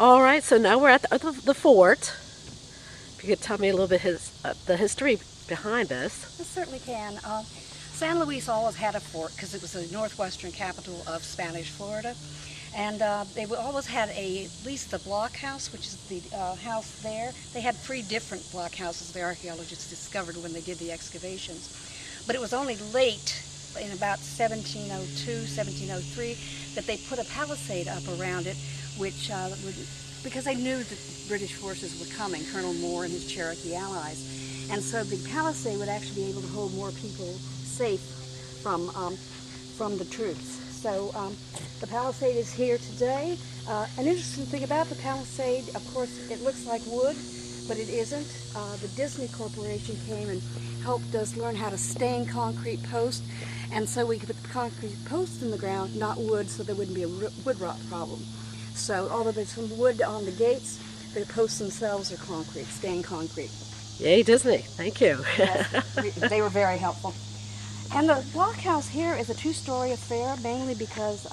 All right, so now we're at the fort. If you could tell me a little bit the history behind this. I certainly can. San Luis always had a fort because it was the northwestern capital of Spanish Florida. And they always had at least the blockhouse, which is the house there. They had three different blockhouses the archaeologists discovered when they did the excavations. But it was only late, in about 1702, 1703, that they put a palisade up around it, which because they knew that British forces were coming, Colonel Moore and his Cherokee allies. And so the palisade would actually be able to hold more people safe from the troops. So the palisade is here today. An interesting thing about the palisade, of course, it looks like wood, but it isn't. The Disney Corporation came and helped us learn how to stain concrete posts, and so we could put concrete posts in the ground, not wood, so there wouldn't be a wood rot problem. So although there's some wood on the gates, the posts themselves are concrete, stained concrete. Yay, Disney. Thank you. Yes, they were very helpful. And the blockhouse here is a two-story affair, mainly because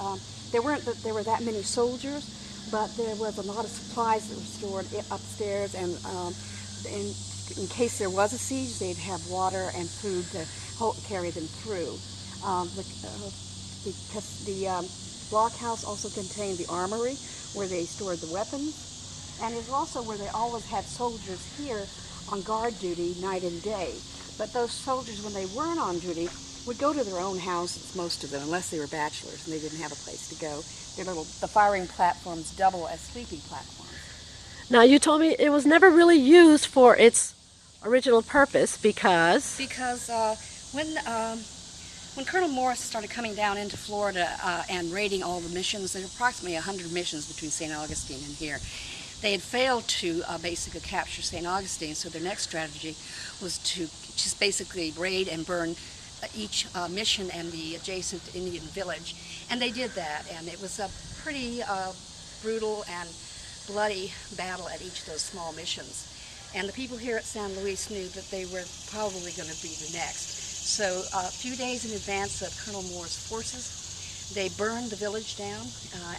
there were that many soldiers, but there was a lot of supplies that were stored upstairs, and in case there was a siege, they'd have water and food to carry them through. Because the blockhouse also contained the armory, where they stored the weapons, and it's also where they always had soldiers here on guard duty night and day. But those soldiers, when they weren't on duty, would go to their own houses, most of them, unless they were bachelors and they didn't have a place to go. The firing platforms double as sleeping platforms. Now, you told me it was never really used for its original purpose because... Because when Colonel Morris started coming down into Florida and raiding all the missions, there were approximately 100 missions between St. Augustine and here. They had failed to basically capture St. Augustine, so their next strategy was to just basically raid and burn each mission and the adjacent Indian village. And they did that, and it was a pretty brutal and bloody battle at each of those small missions. And the people here at San Luis knew that they were probably going to be the next. So a few days in advance of Colonel Moore's forces, they burned the village down,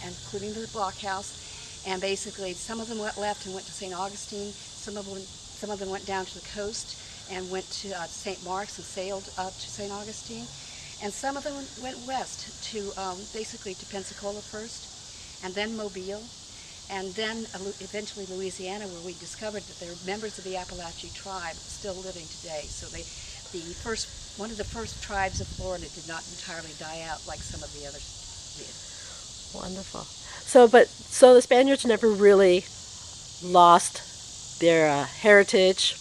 including the blockhouse. And basically, some of them left and went to St. Augustine. Some of them went down to the coast and went to St. Mark's and sailed to St. Augustine. And some of them went west to basically to Pensacola first, and then Mobile, and then eventually Louisiana, where we discovered that there are members of the Appalachian tribe still living today. So one of the first tribes of Florida did not entirely die out like some of the others did. Wonderful. So the Spaniards never really lost their heritage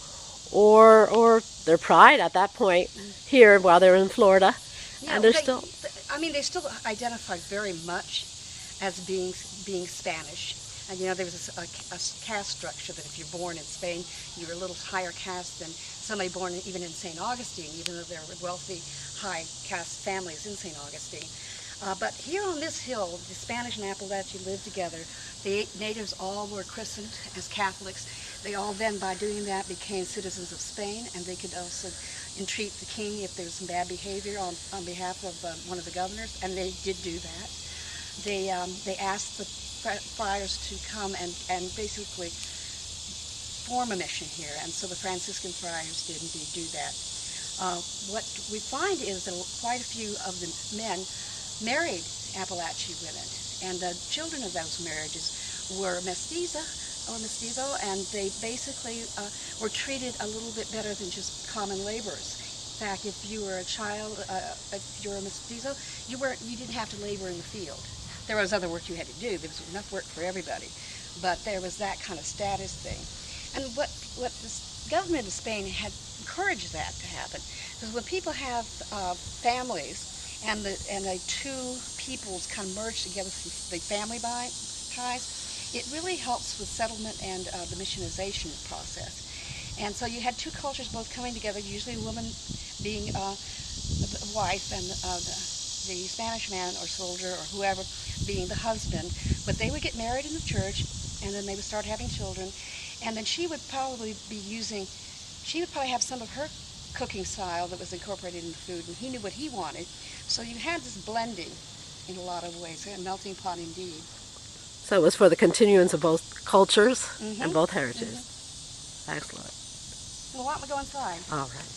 or their pride at that point here while they were in Florida, Yeah, and they still identified very much as being Spanish. And there was a caste structure that if you're born in Spain, you're a little higher caste than somebody born even in St. Augustine, even though there were wealthy, high caste families in St. Augustine. But here on this hill, the Spanish and Appalachian lived together. The natives all were christened as Catholics. They all then, by doing that, became citizens of Spain, and they could also entreat the king if there was some bad behavior on behalf of one of the governors, and they did do that. They asked the friars to come and basically form a mission here, and so the Franciscan friars did indeed do that. What we find is that quite a few of the men married Appalachian women, and the children of those marriages were mestizo, and they basically were treated a little bit better than just common laborers. In fact, if you were a child, if you were a mestizo, you didn't have to labor in the field. There was other work you had to do. There was enough work for everybody, but there was that kind of status thing. And what the government of Spain had encouraged that to happen, because when people have families and the two peoples kind of merge together through the family ties, it really helps with settlement and the missionization process. And so you had two cultures both coming together, usually a woman being the wife and the Spanish man or soldier or whoever being the husband. But they would get married in the church, and then they would start having children. And then she would probably have some of her cooking style that was incorporated in the food, and he knew what he wanted. So you had this blending in a lot of ways, a melting pot indeed. So it was for the continuance of both cultures Mm-hmm. and both heritages. Excellent. Well, why don't we go inside? All right.